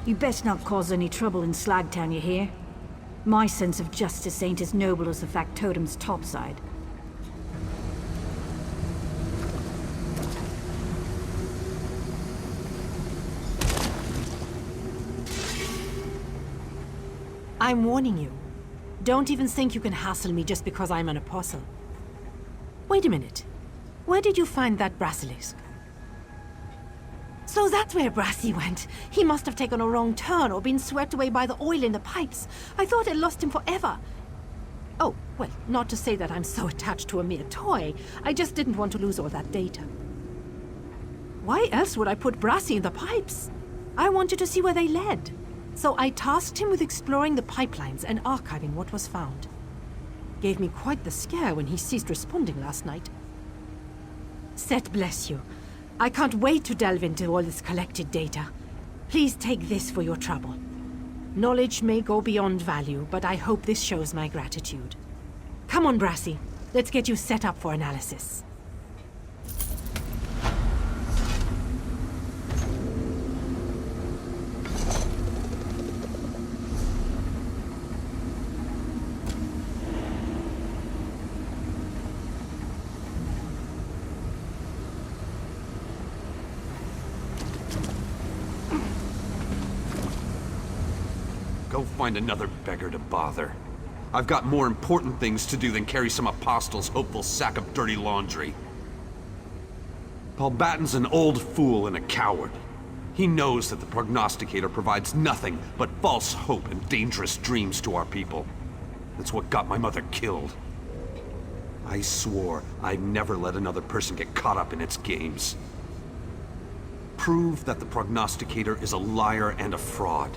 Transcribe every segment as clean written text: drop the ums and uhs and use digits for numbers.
You best not cause any trouble in Slagtown, you hear? My sense of justice ain't as noble as the factotum's topside. I'm warning you. Don't even think you can hassle me just because I'm an apostle. Wait a minute. Where did you find that basilisk? So that's where Brassy went. He must have taken a wrong turn or been swept away by the oil in the pipes. I thought I'd lost him forever. Oh, well, not to say that I'm so attached to a mere toy. I just didn't want to lose all that data. Why else would I put Brassy in the pipes? I wanted to see where they led. So I tasked him with exploring the pipelines and archiving what was found. Gave me quite the scare when he ceased responding last night. Set bless you. I can't wait to delve into all this collected data. Please take this for your trouble. Knowledge may go beyond value, but I hope this shows my gratitude. Come on, Brassy. Let's get you set up for analysis. Go find another beggar to bother. I've got more important things to do than carry some apostle's hopeful sack of dirty laundry. Paul Batten's an old fool and a coward. He knows that the prognosticator provides nothing but false hope and dangerous dreams to our people. That's what got my mother killed. I swore I'd never let another person get caught up in its games. Prove that the prognosticator is a liar and a fraud.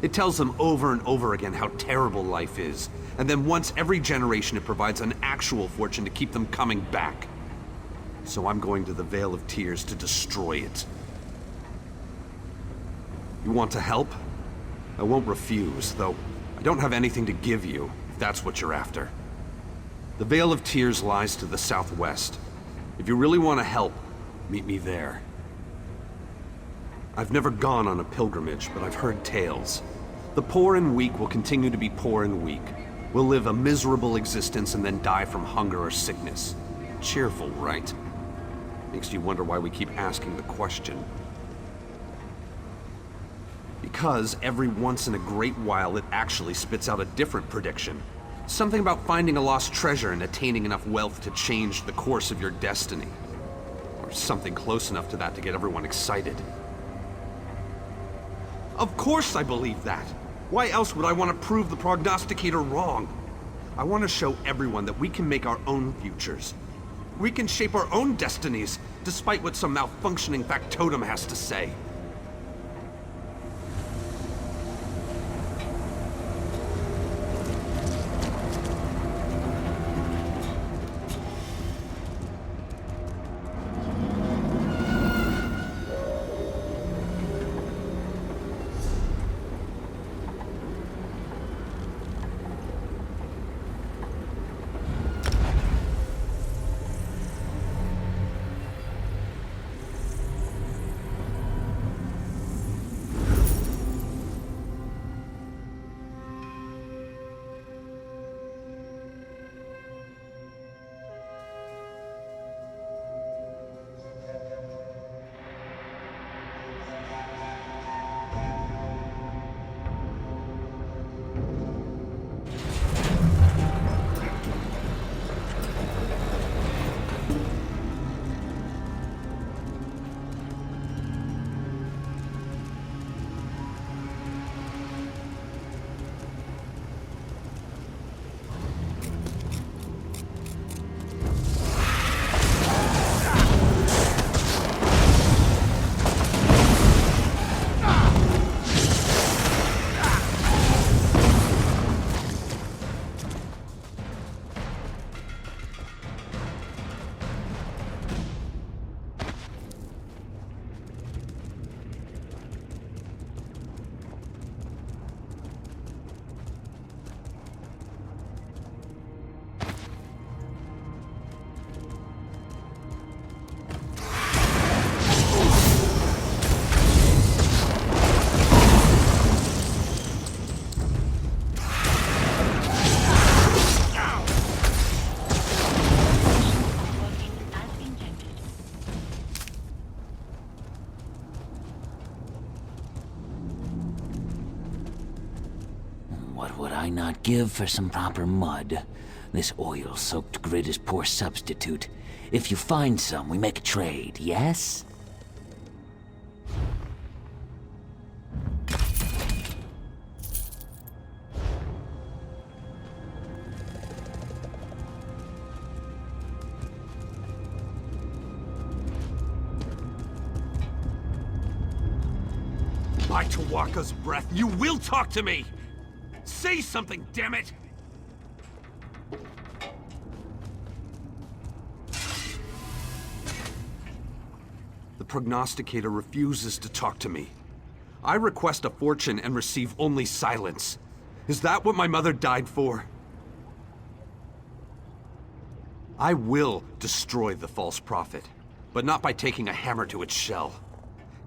It tells them over and over again how terrible life is, and then once every generation it provides an actual fortune to keep them coming back. So I'm going to the Vale of Tears to destroy it. You want to help? I won't refuse, though I don't have anything to give you, if that's what you're after. The Vale of Tears lies to the southwest. If you really want to help, meet me there. I've never gone on a pilgrimage, but I've heard tales. The poor and weak will continue to be poor and weak. Will live a miserable existence and then die from hunger or sickness. Cheerful, right? Makes you wonder why we keep asking the question. Because every once in a great while it actually spits out a different prediction. Something about finding a lost treasure and attaining enough wealth to change the course of your destiny. Or something close enough to that to get everyone excited. Of course I believe that. Why else would I want to prove the prognosticator wrong? I want to show everyone that we can make our own futures. We can shape our own destinies, despite what some malfunctioning factotum has to say. What would I not give for some proper mud? This oil-soaked grit is poor substitute. If you find some, we make a trade, yes? By Tawaka's breath, you will talk to me! Say something, damn it! The prognosticator refuses to talk to me. I request a fortune and receive only silence. Is that what my mother died for? I will destroy the false prophet, but not by taking a hammer to its shell.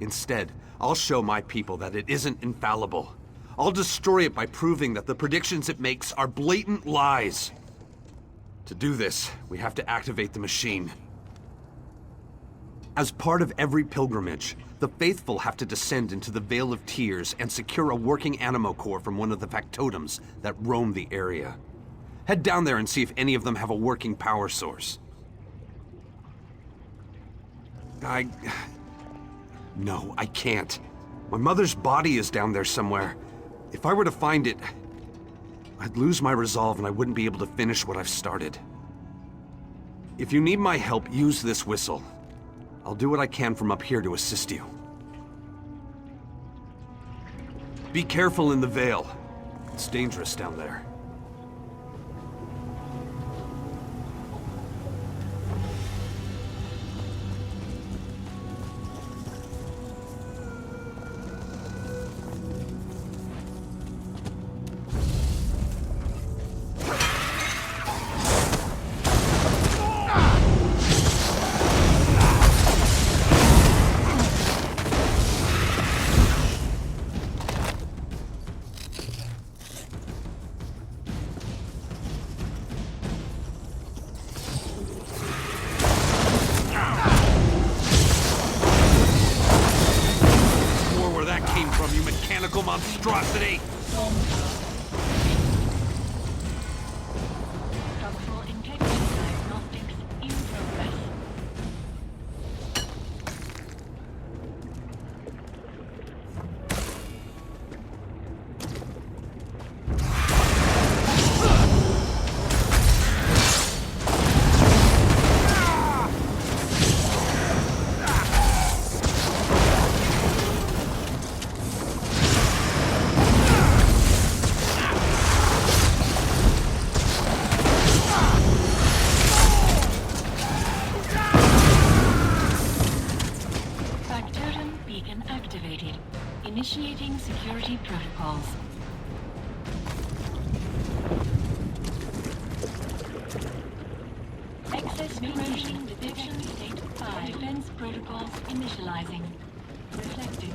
Instead, I'll show my people that it isn't infallible. I'll destroy it by proving that the predictions it makes are blatant lies. To do this, we have to activate the machine. As part of every pilgrimage, the faithful have to descend into the Vale of Tears and secure a working animo core from one of the factotums that roam the area. Head down there and see if any of them have a working power source. No, I can't. My mother's body is down there somewhere. If I were to find it, I'd lose my resolve and I wouldn't be able to finish what I've started. If you need my help, use this whistle. I'll do what I can from up here to assist you. Be careful in the Vale. It's dangerous down there. Monstrosity! Structural integrity diagnostics in progress. Initiating security protocols. Access permission detection state 5. Defense protocols initializing. Reflecting.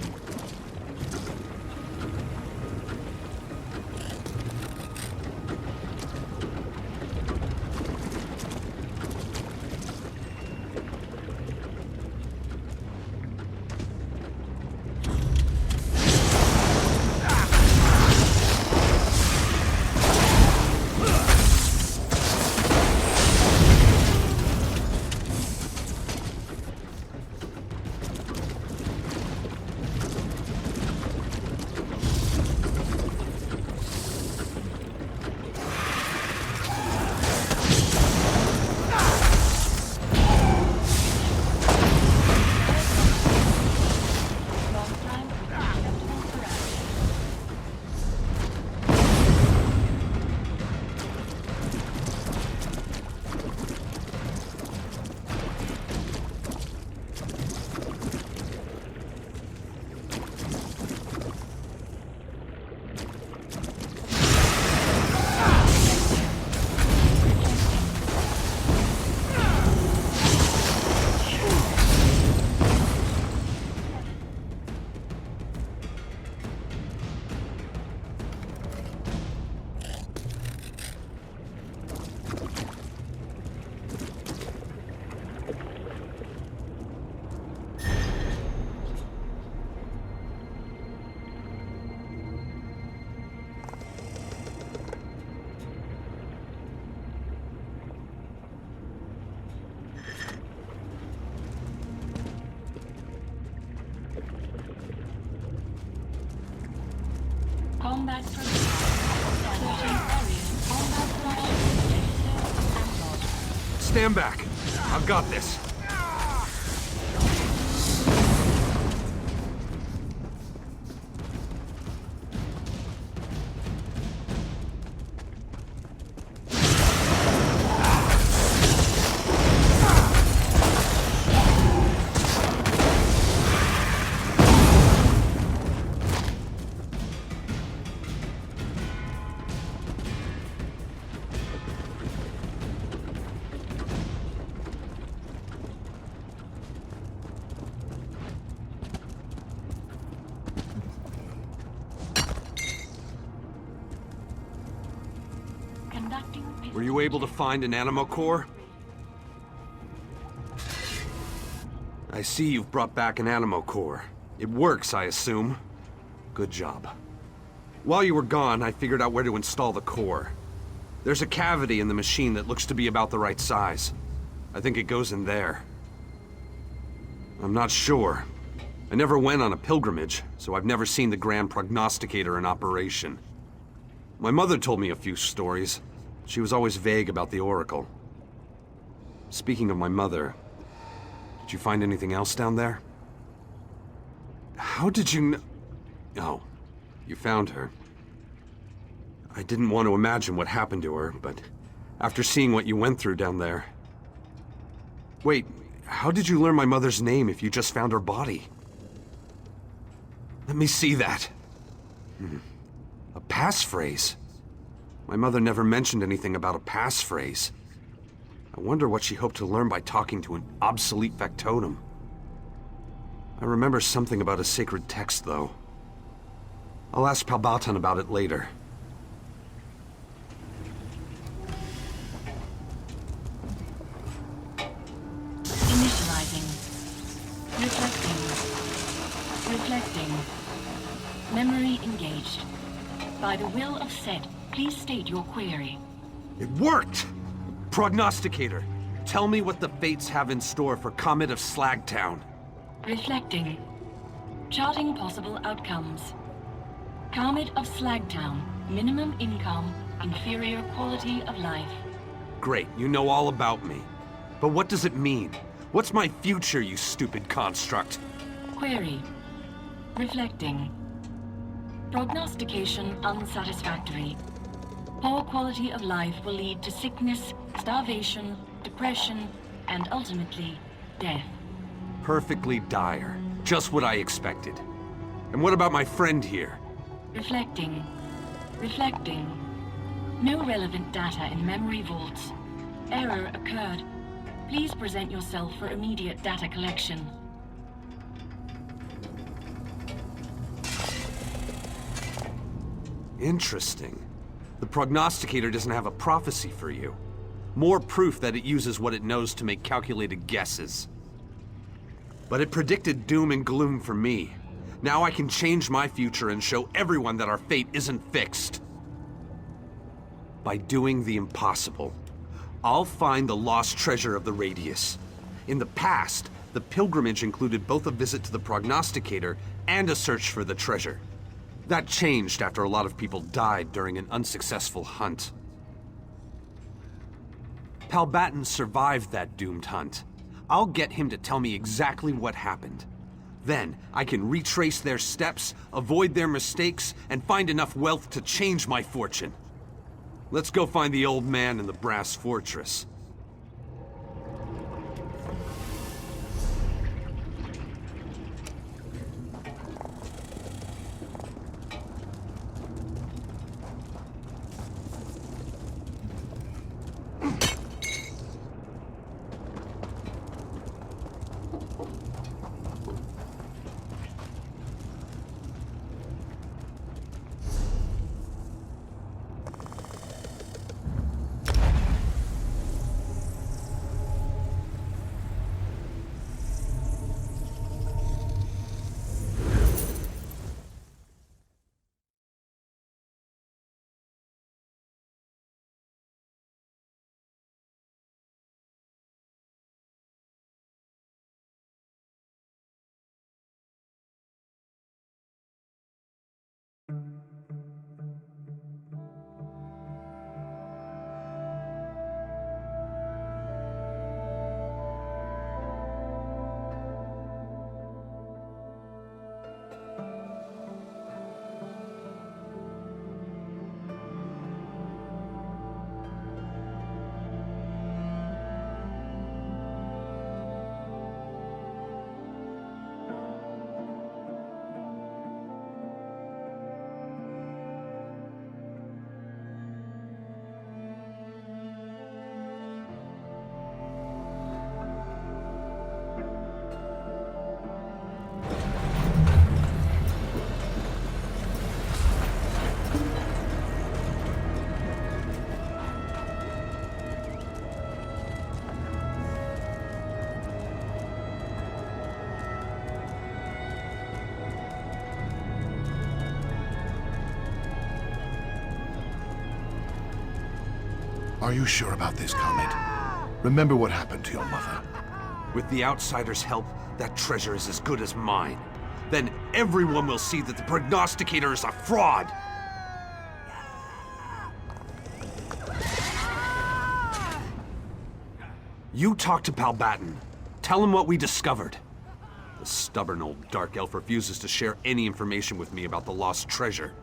Combat protocol. Searching areas. Combat flash. Registered and logged. Stand back. I've got this. Were you able to find an Animo core? I see you've brought back an Animo core. It works, I assume. Good job. While you were gone, I figured out where to install the core. There's a cavity in the machine that looks to be about the right size. I think it goes in there. I'm not sure. I never went on a pilgrimage, so I've never seen the Grand Prognosticator in operation. My mother told me a few stories. She was always vague about the Oracle. Speaking of my mother, did you find anything else down there? How did you know? Oh, you found her. I didn't want to imagine what happened to her, but after seeing what you went through down there... Wait, how did you learn my mother's name if you just found her body? Let me see that. A passphrase. My mother never mentioned anything about a passphrase. I wonder what she hoped to learn by talking to an obsolete factotum. I remember something about a sacred text, though. I'll ask Palbatan about it later. Initializing. Reflecting. Memory engaged. By the will of Set, please state your query. It worked! Prognosticator, tell me what the Fates have in store for Comet of Slagtown. Reflecting. Charting possible outcomes. Comet of Slagtown. Minimum income. Inferior quality of life. Great, you know all about me. But what does it mean? What's my future, you stupid construct? Query. Reflecting. Prognostication unsatisfactory. Poor quality of life will lead to sickness, starvation, depression, and ultimately, death. Perfectly dire. Just what I expected. And what about my friend here? Reflecting. No relevant data in memory vaults. Error occurred. Please present yourself for immediate data collection. Interesting. The prognosticator doesn't have a prophecy for you. More proof that it uses what it knows to make calculated guesses. But it predicted doom and gloom for me. Now I can change my future and show everyone that our fate isn't fixed. By doing the impossible. I'll find the lost treasure of the Radius. In the past, the pilgrimage included both a visit to the prognosticator and a search for the treasure. That changed after a lot of people died during an unsuccessful hunt. Palbatan survived that doomed hunt. I'll get him to tell me exactly what happened. Then, I can retrace their steps, avoid their mistakes, and find enough wealth to change my fortune. Let's go find the old man in the Brass Fortress. Are you sure about this, Comet? Remember what happened to your mother? With the Outsiders' help, that treasure is as good as mine. Then everyone will see that the Prognosticator is a fraud! You talk to Palbatten. Tell him what we discovered. The stubborn old Dark Elf refuses to share any information with me about the lost treasure.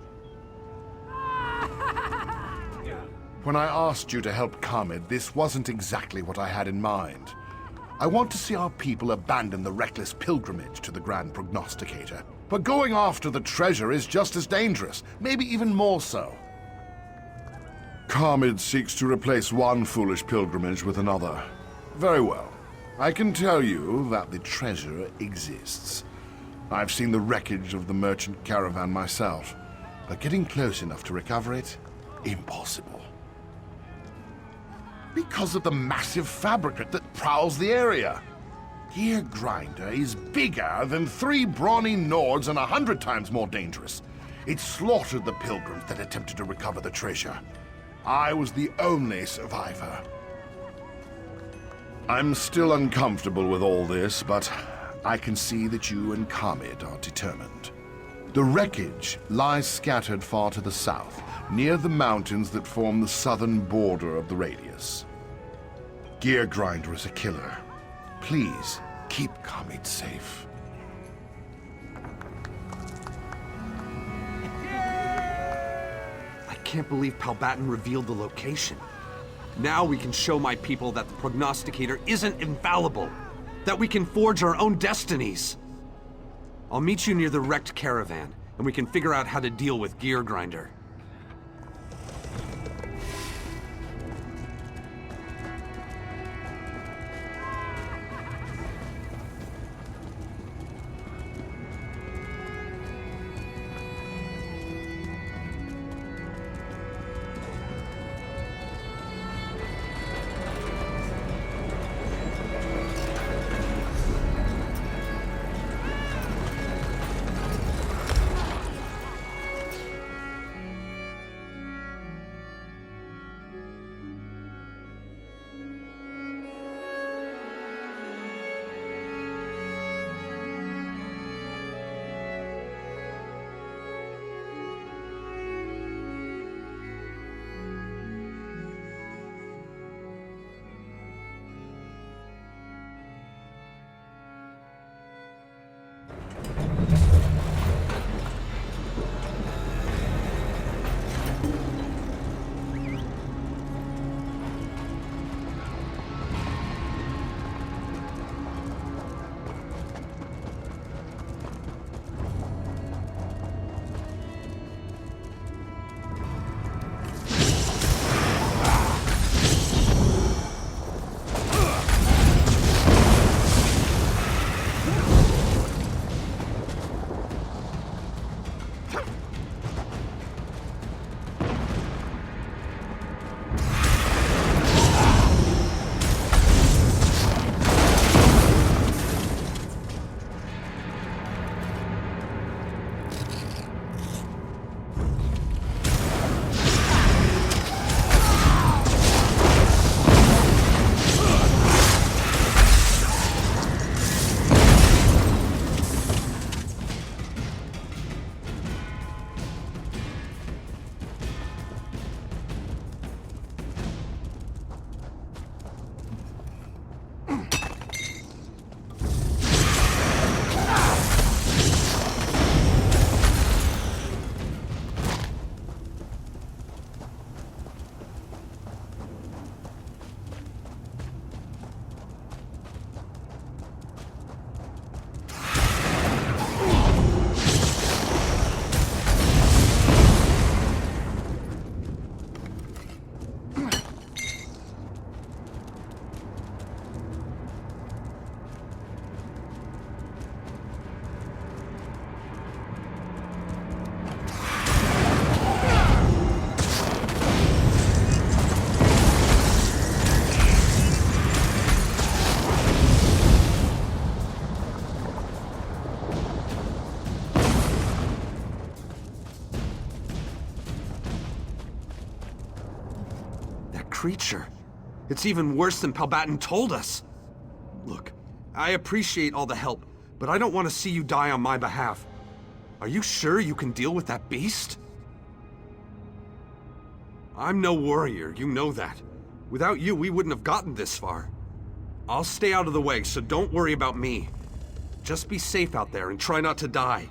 When I asked you to help Comet, this wasn't exactly what I had in mind. I want to see our people abandon the reckless pilgrimage to the Grand Prognosticator. But going after the treasure is just as dangerous, maybe even more so. Comet seeks to replace one foolish pilgrimage with another. Very well. I can tell you that the treasure exists. I've seen the wreckage of the merchant caravan myself, but getting close enough to recover it, impossible. Because of the massive fabricate that prowls the area. Gear Grinder is bigger than 3 brawny Nords and 100 times more dangerous. It slaughtered the pilgrims that attempted to recover the treasure. I was the only survivor. I'm still uncomfortable with all this, but I can see that you and Comet are determined. The wreckage lies scattered far to the south, near the mountains that form the southern border of the radius. Gear Grinder is a killer. Please, keep Comet safe. I can't believe Palbatten revealed the location. Now we can show my people that the Prognosticator isn't infallible. That we can forge our own destinies. I'll meet you near the wrecked caravan, and we can figure out how to deal with Gear Grinder. creature. It's even worse than Palbatin told us. Look, I appreciate all the help, but I don't want to see you die on my behalf. Are you sure you can deal with that beast? I'm no warrior, you know that. Without you, we wouldn't have gotten this far. I'll stay out of the way, so don't worry about me. Just be safe out there and try not to die.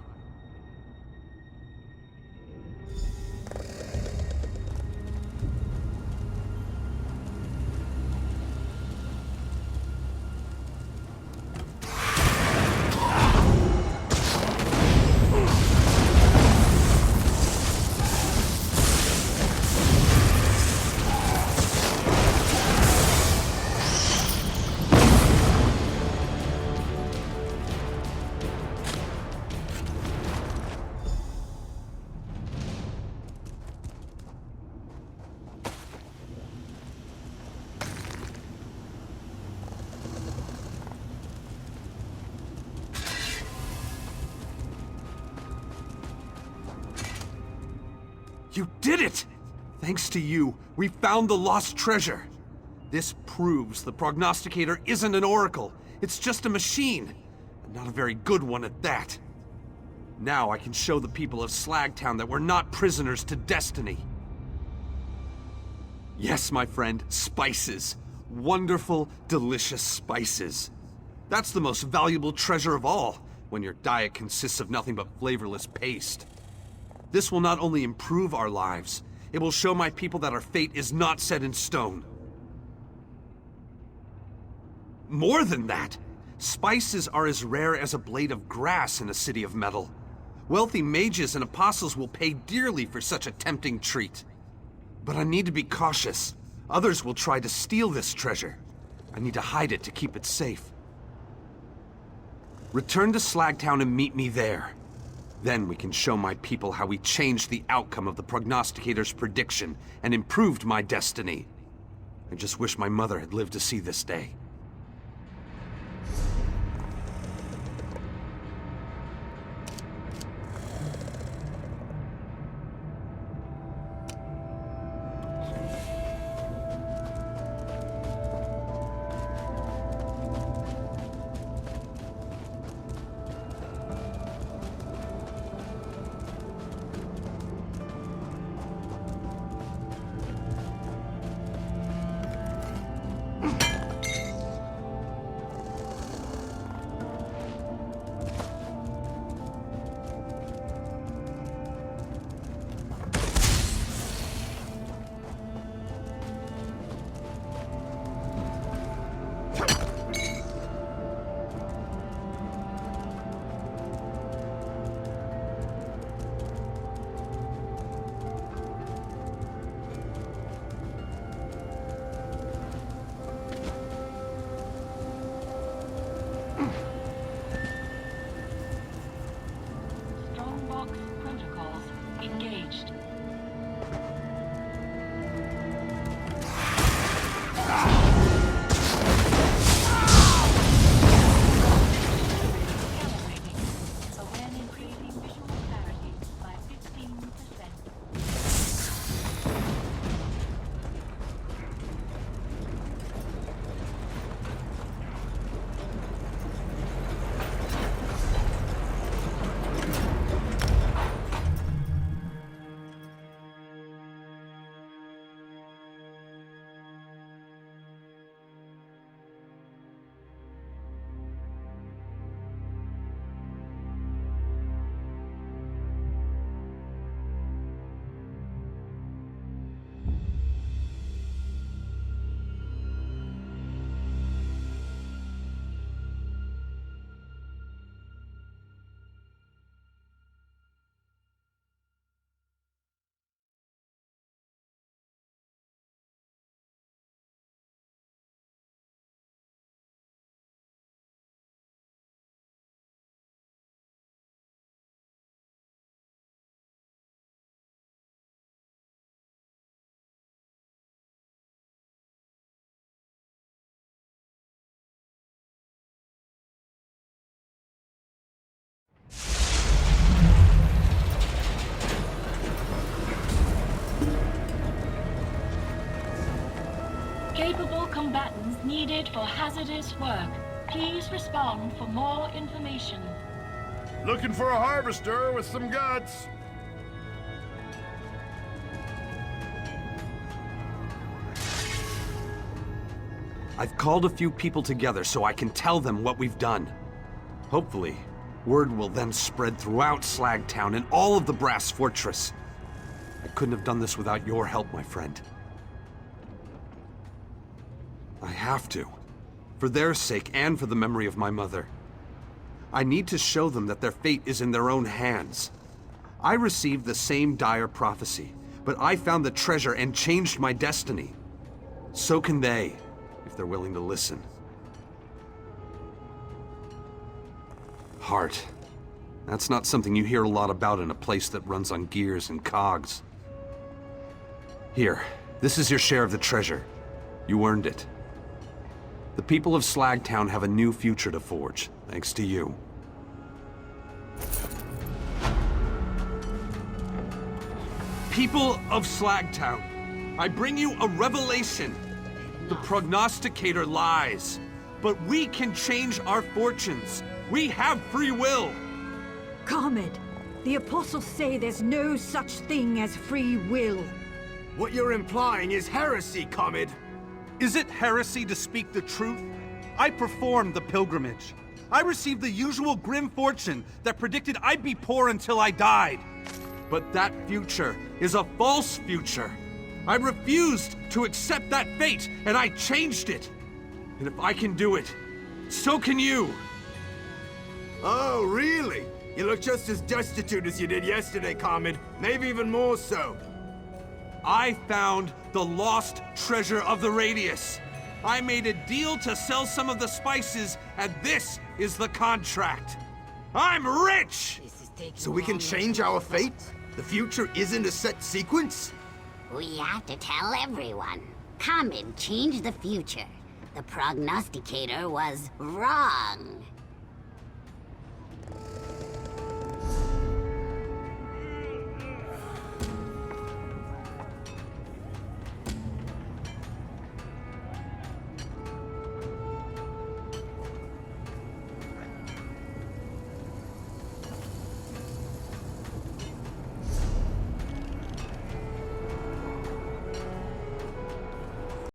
You did it! Thanks to you, we found the lost treasure. This proves the prognosticator isn't an oracle. It's just a machine. And not a very good one at that. Now I can show the people of Slagtown that we're not prisoners to destiny. Yes, my friend, spices. Wonderful, delicious spices. That's the most valuable treasure of all, when your diet consists of nothing but flavorless paste. This will not only improve our lives, it will show my people that our fate is not set in stone. More than that, spices are as rare as a blade of grass in a city of metal. Wealthy mages and apostles will pay dearly for such a tempting treat. But I need to be cautious. Others will try to steal this treasure. I need to hide it to keep it safe. Return to Slagtown and meet me there. Then we can show my people how we changed the outcome of the prognosticator's prediction and improved my destiny. I just wish my mother had lived to see this day. capable combatants needed for hazardous work. Please respond for more information. Looking for a harvester with some guts. I've called a few people together so I can tell them what we've done. Hopefully, word will then spread throughout Slagtown and all of the Brass Fortress. I couldn't have done this without your help, my friend. I have to. For their sake and for the memory of my mother. I need to show them that their fate is in their own hands. I received the same dire prophecy, but I found the treasure and changed my destiny. So can they, if they're willing to listen. Heart. That's not something you hear a lot about in a place that runs on gears and cogs. Here, this is your share of the treasure. You earned it. The people of Slagtown have a new future to forge, thanks to you. People of Slagtown, I bring you a revelation. The prognosticator lies, but we can change our fortunes. We have free will. Comet, the apostles say there's no such thing as free will. What you're implying is heresy, Comet. Is it heresy to speak the truth? I performed the pilgrimage. I received the usual grim fortune that predicted I'd be poor until I died. But that future is a false future. I refused to accept that fate, and I changed it. And if I can do it, so can you. Oh, really? You look just as destitute as you did yesterday, Comet. Maybe even more so. I found the lost treasure of the Radius. I made a deal to sell some of the spices, and this is the contract. I'm rich! So we can change our fate? The future isn't a set sequence? We have to tell everyone. Comet changed the future. The prognosticator was wrong.